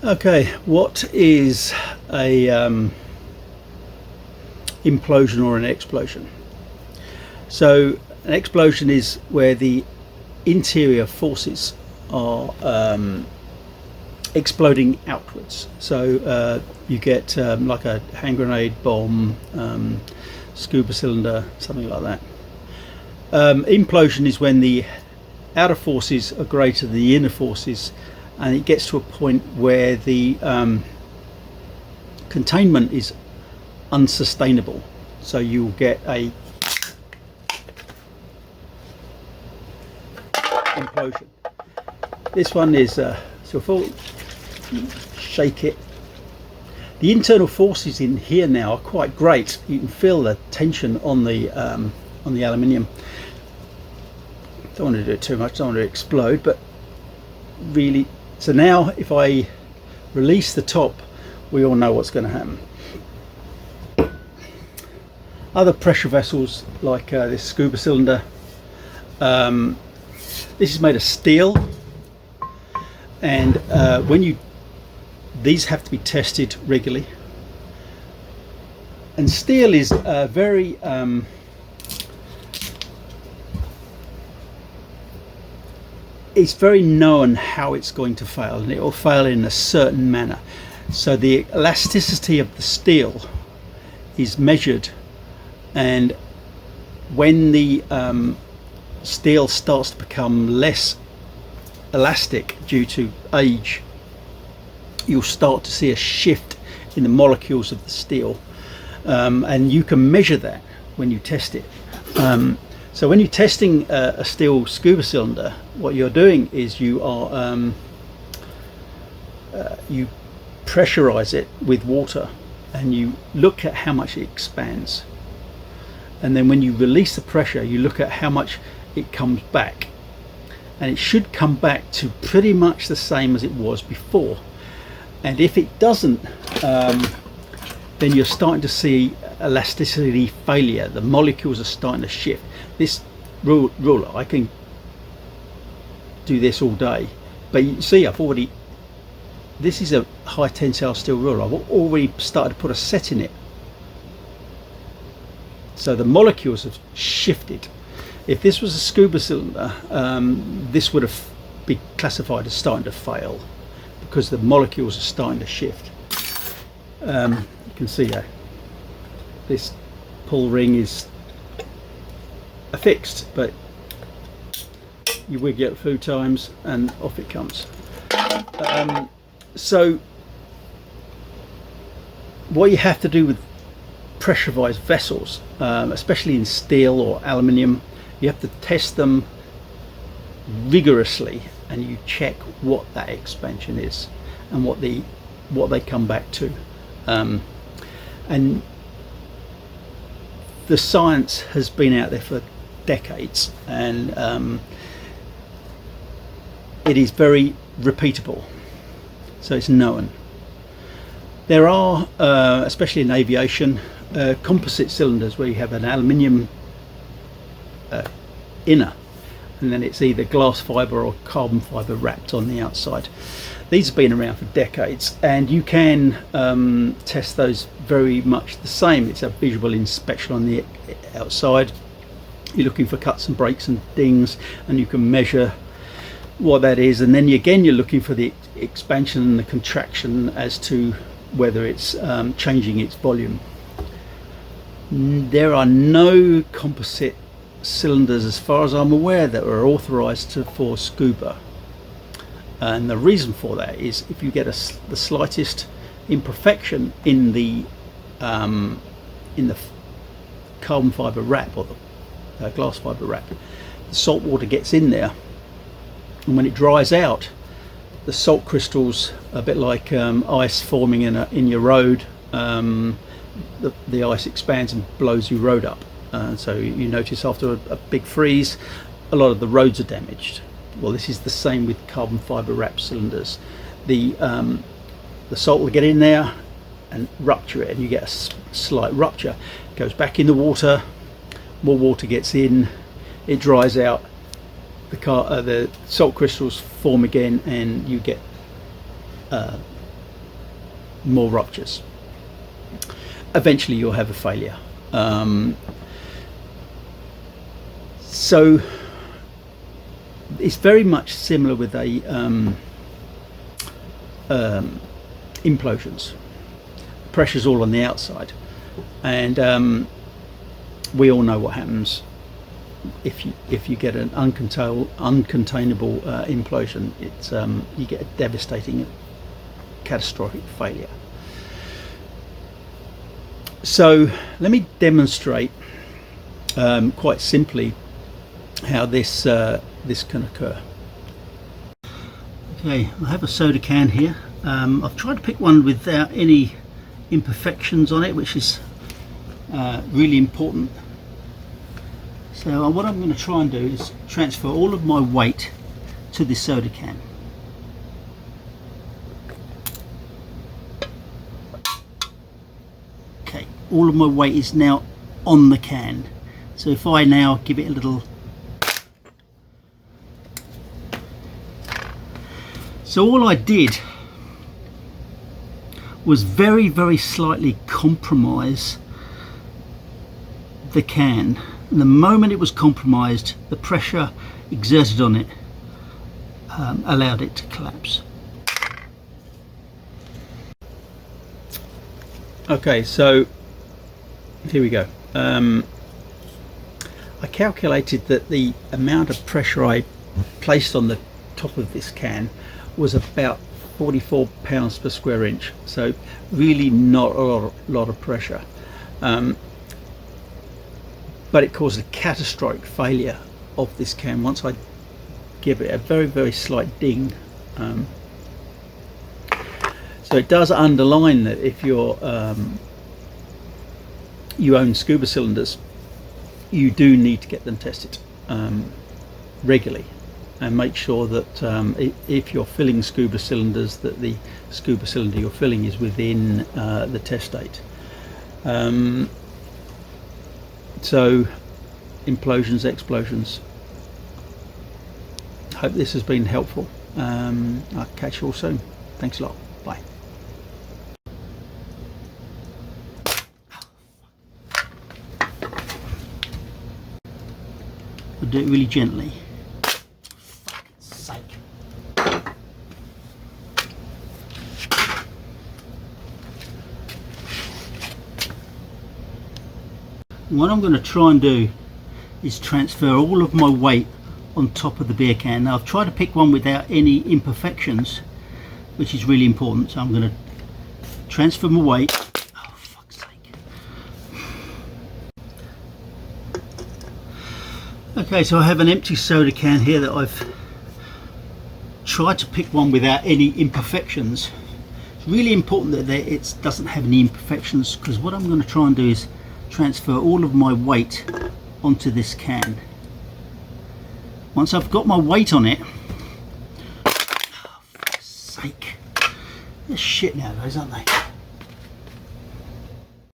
Okay, what is a implosion or an explosion? So an explosion is where the interior forces are exploding outwards. So you get like a hand grenade, bomb, scuba cylinder, something like that. Implosion is when the outer forces are greater than the inner forces, and it gets to a point where the containment is unsustainable. So you'll get a implosion. This one is so full. Shake it. The internal forces in here now are quite great. You can feel the tension on the aluminium. Don't want to do it too much. Don't want to explode, but really. So now, if I release the top, we all know what's going to happen. Other pressure vessels, like this scuba cylinder, this is made of steel, and these have to be tested regularly. And steel is very it's very known how it's going to fail, and it will fail in a certain manner. So the elasticity of the steel is measured, and when the steel starts to become less elastic due to age, you'll start to see a shift in the molecules of the steel, and you can measure that when you test it. So when you're testing a steel scuba cylinder, what you're doing is you pressurize it with water, and you look at how much it expands, and then when you release the pressure, you look at how much it comes back, and it should come back to pretty much the same as it was before. And if it doesn't, then you're starting to see elasticity failure. The molecules are starting to shift. This ruler, I can do this all day, but you see, this is a high tensile steel ruler. I've already started to put a set in it, so the molecules have shifted. If this was a scuba cylinder, this would have been classified as starting to fail, because the molecules are starting to shift. You can see that this pull ring is affixed, but you wiggle it a few times and off it comes. So what you have to do with pressurized vessels, especially in steel or aluminium, you have to test them rigorously, and you check what that expansion is and what they come back to. And the science has been out there for decades, and it is very repeatable, so it's known. There are, especially in aviation, composite cylinders where you have an aluminium inner, and then it's either glass fibre or carbon fibre wrapped on the outside. These have been around for decades, and you can test those very much the same. It's a visual inspection on the outside. You're looking for cuts and breaks and dings, and you can measure what that is, and then again you're looking for the expansion and the contraction as to whether it's changing its volume. There are no composite cylinders, as far as I'm aware, that are authorized for scuba, and the reason for that is if you get the slightest imperfection in the carbon fiber wrap or the glass fiber wrap, the salt water gets in there, and when it dries out, the salt crystals, a bit like ice forming in your road, the ice expands and blows your road up. So you notice after a big freeze, a lot of the roads are damaged. Well, this is the same with carbon fiber wrap cylinders. The salt will get in there and rupture it, and you get a slight rupture. It goes back in the water, more water gets in, it dries out, the salt crystals form again, and you get more ruptures. Eventually you'll have a failure. So it's very much similar with a implosions. Pressure's all on the outside, and we all know what happens if you get an uncontainable implosion. It's you get a devastating, catastrophic failure. So let me demonstrate quite simply how this can occur. Okay, I have a soda can here. I've tried to pick one without any imperfections on it, which is really important. So what I'm going to try and do is transfer all of my weight to this soda can. Okay, all of my weight is now on the can. So if I now give it a little... So all I did was very, very slightly compromise the can. And the moment it was compromised, the pressure exerted on it allowed it to collapse. Okay, so here we go. I calculated that the amount of pressure I placed on the top of this can was about 44 pounds per square inch, so really not a lot of pressure, but it caused a catastrophic failure of this can once I give it a very, very slight ding. So it does underline that if you're you own scuba cylinders, you do need to get them tested regularly, and make sure that if you're filling scuba cylinders, that the scuba cylinder you're filling is within the test date. So implosions, explosions. Hope this has been helpful. I'll catch you all soon. Thanks a lot. Bye. I'll do it really gently. What I'm going to try and do is transfer all of my weight on top of the beer can. Now I've tried to pick one without any imperfections, which is really important. So I'm going to transfer my weight. Oh, fuck's sake. Okay, so I have an empty soda can here that I've tried to pick one without any imperfections. It's really important that it doesn't have any imperfections, because what I'm going to try and do is transfer all of my weight onto this can. Once I've got my weight on it, oh, for fuck's sake, they're shit nowadays, aren't they?